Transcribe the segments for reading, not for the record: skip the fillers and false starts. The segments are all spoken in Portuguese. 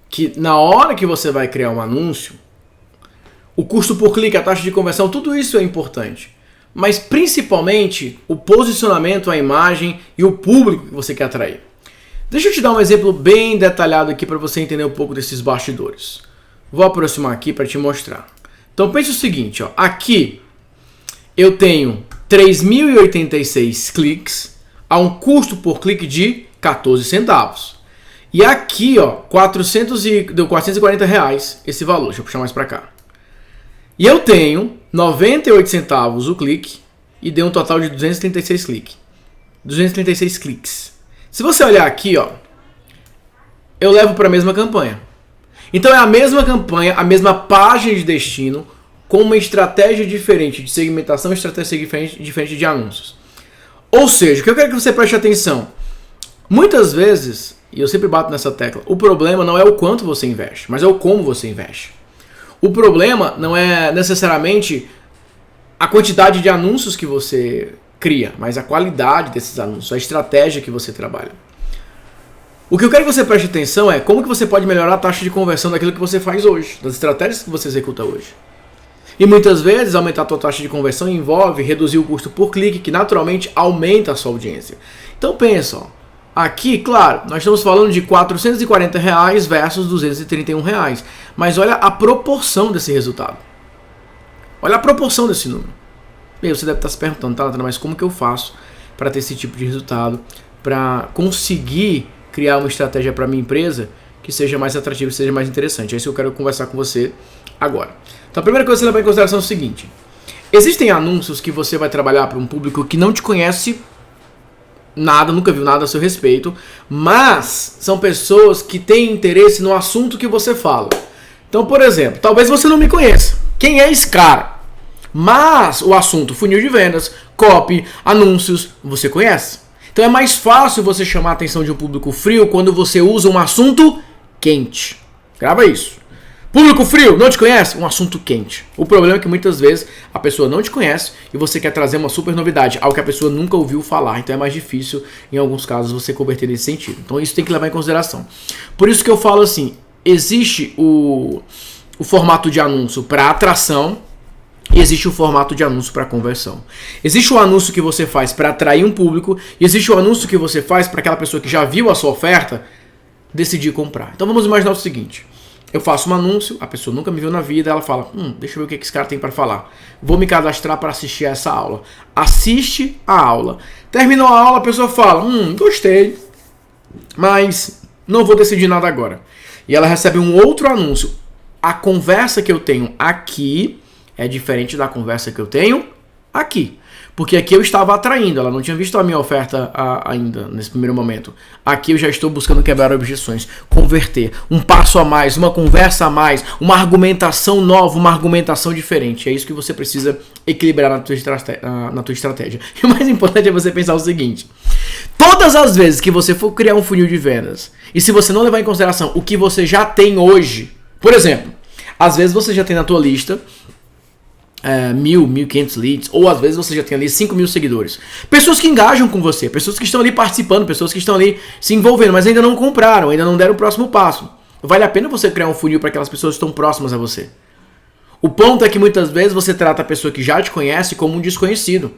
que na hora que você vai criar um anúncio, o custo por clique, a taxa de conversão, tudo isso é importante. Mas principalmente o posicionamento, a imagem e o público que você quer atrair. Deixa eu te dar um exemplo bem detalhado aqui para você entender um pouco desses bastidores. Vou aproximar aqui para te mostrar. Então pense o seguinte, ó, aqui eu tenho 3.086 cliques a um custo por clique de 14 centavos. E aqui, ó, deu 440 reais esse valor. Deixa eu puxar mais para cá. E eu tenho 98 centavos o clique e deu um total de 236 cliques. Se você olhar aqui, ó, eu levo para a mesma campanha. Então é a mesma campanha, a mesma página de destino, com uma estratégia diferente de segmentação, estratégia diferente de anúncios. Ou seja, o que eu quero que você preste atenção. Muitas vezes, e eu sempre bato nessa tecla, o problema não é o quanto você investe, mas é o como você investe. O problema não é necessariamente a quantidade de anúncios que você cria, mas a qualidade desses anúncios, a estratégia que você trabalha. O que eu quero que você preste atenção é como que você pode melhorar a taxa de conversão daquilo que você faz hoje, das estratégias que você executa hoje. E muitas vezes aumentar a tua taxa de conversão envolve reduzir o custo por clique, que naturalmente aumenta a sua audiência. Então pensa, ó, aqui, claro, nós estamos falando de 440 reais versus 231 reais, mas olha a proporção desse resultado. Olha a proporção desse número. Bem, você deve estar se perguntando, tá, mas como que eu faço para ter esse tipo de resultado, para conseguir criar uma estratégia para minha empresa que seja mais atrativa, que seja mais interessante? É isso que eu quero conversar com você agora. Então a primeira coisa que você levar em consideração é o seguinte: existem anúncios que você vai trabalhar para um público que não te conhece nada, nunca viu nada a seu respeito, mas são pessoas que têm interesse no assunto que você fala. Então, por exemplo, talvez você não me conheça. Quem é esse cara? Mas o assunto funil de vendas, copy, anúncios, você conhece. Então é mais fácil você chamar a atenção de um público frio quando você usa um assunto quente. Grava isso. Público frio, não te conhece? Um assunto quente. O problema é que muitas vezes a pessoa não te conhece e você quer trazer uma super novidade, algo que a pessoa nunca ouviu falar. Então é mais difícil, em alguns casos, você converter nesse sentido. Então isso tem que levar em consideração. Por isso que eu falo assim, existe o formato de anúncio para atração e existe o formato de anúncio para conversão. Existe o anúncio que você faz para atrair um público e existe o anúncio que você faz para aquela pessoa que já viu a sua oferta decidir comprar. Então vamos imaginar o seguinte: eu faço um anúncio, a pessoa nunca me viu na vida, ela fala, deixa eu ver o que esse cara tem para falar. Vou me cadastrar para assistir a essa aula. Assiste a aula. Terminou a aula, a pessoa fala, gostei, mas não vou decidir nada agora. E ela recebe um outro anúncio. A conversa que eu tenho aqui é diferente da conversa que eu tenho aqui. Porque aqui eu estava atraindo, ela não tinha visto a minha oferta ainda, nesse primeiro momento. Aqui eu já estou buscando quebrar objeções, converter, um passo a mais, uma conversa a mais, uma argumentação nova, uma argumentação diferente. É isso que você precisa equilibrar na tua estratégia. E o mais importante é você pensar o seguinte: todas as vezes que você for criar um funil de vendas, e se você não levar em consideração o que você já tem hoje, por exemplo, às vezes você já tem na tua lista 1.000, 1.500 leads, ou às vezes você já tem ali 5.000 seguidores. Pessoas que engajam com você, pessoas que estão ali participando, pessoas que estão ali se envolvendo, mas ainda não compraram, ainda não deram o próximo passo. Vale a pena você criar um funil para aquelas pessoas que estão próximas a você. O ponto é que muitas vezes você trata a pessoa que já te conhece como um desconhecido.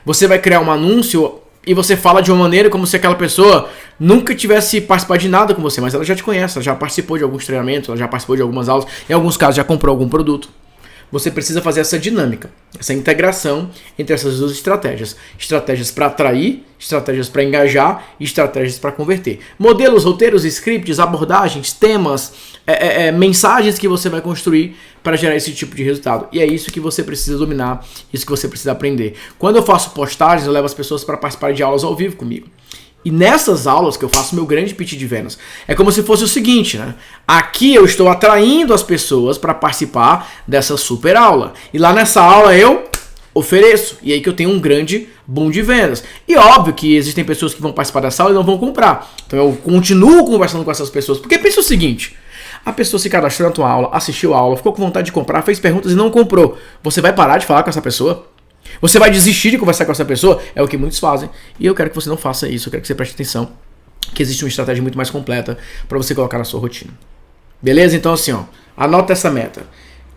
Você vai criar um anúncio e você fala de uma maneira como se aquela pessoa nunca tivesse participado de nada com você, mas ela já te conhece, ela já participou de alguns treinamentos, ela já participou de algumas aulas, em alguns casos já comprou algum produto. Você precisa fazer essa dinâmica, essa integração entre essas duas estratégias. Estratégias para atrair, estratégias para engajar e estratégias para converter. Modelos, roteiros, scripts, abordagens, temas, mensagens que você vai construir para gerar esse tipo de resultado. E é isso que você precisa dominar, isso que você precisa aprender. Quando eu faço postagens, eu levo as pessoas para participar de aulas ao vivo comigo. E nessas aulas que eu faço meu grande pitch de vendas, é como se fosse o seguinte, né? Aqui eu estou atraindo as pessoas para participar dessa super aula. E lá nessa aula eu ofereço. E aí que eu tenho um grande boom de vendas. E óbvio que existem pessoas que vão participar dessa aula e não vão comprar. Então eu continuo conversando com essas pessoas. Porque pensa o seguinte: a pessoa se cadastrou na tua aula, assistiu a aula, ficou com vontade de comprar, fez perguntas e não comprou. Você vai parar de falar com essa pessoa? Você vai desistir de conversar com essa pessoa? É o que muitos fazem. E eu quero que você não faça isso. Eu quero que você preste atenção que existe uma estratégia muito mais completa para você colocar na sua rotina. Beleza? Então assim, ó, anota essa meta.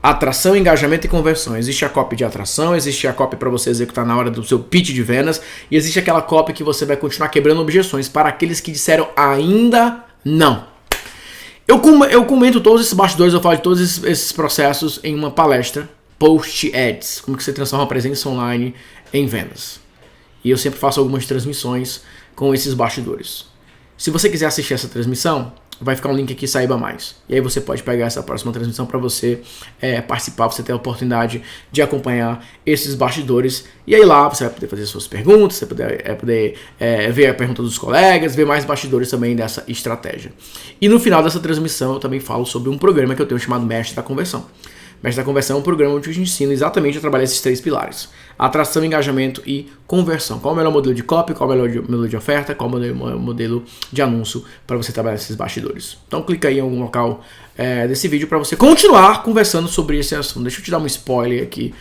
Atração, engajamento e conversão. Existe a copy de atração, existe a copy para você executar na hora do seu pitch de vendas e existe aquela copy que você vai continuar quebrando objeções para aqueles que disseram ainda não. Eu comento todos esses bastidores, eu falo de todos esses processos em uma palestra, Post Ads, como que você transforma a presença online em vendas. E eu sempre faço algumas transmissões com esses bastidores. Se você quiser assistir essa transmissão, vai ficar um link aqui, saiba mais. E aí você pode pegar essa próxima transmissão para você participar, você ter a oportunidade de acompanhar esses bastidores. E aí lá você vai poder fazer suas perguntas, você vai poder ver a pergunta dos colegas, ver mais bastidores também dessa estratégia. E no final dessa transmissão eu também falo sobre um programa que eu tenho chamado Mestre da Conversão. Mestre da Conversão é um programa onde eu te ensino exatamente a trabalhar esses 3 pilares. Atração, engajamento e conversão. Qual é o melhor modelo de copy, qual é o melhor modelo de oferta, qual é o melhor modelo de anúncio para você trabalhar esses bastidores. Então clica aí em algum local desse vídeo para você continuar conversando sobre esse assunto. Deixa eu te dar um spoiler aqui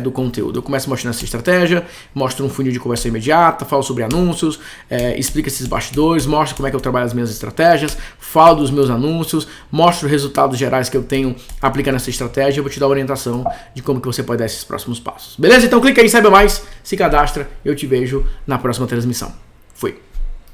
do conteúdo. Eu começo mostrando essa estratégia, mostro um funil de conversão imediata, falo sobre anúncios, explico esses bastidores, mostro como é que eu trabalho as minhas estratégias, falo dos meus anúncios, mostro os resultados gerais que eu tenho aplicando essa estratégia. Eu vou te dar orientação de como que você pode dar esses próximos passos. Beleza? Então clica aí, saiba mais, se cadastra, eu te vejo na próxima transmissão. Fui!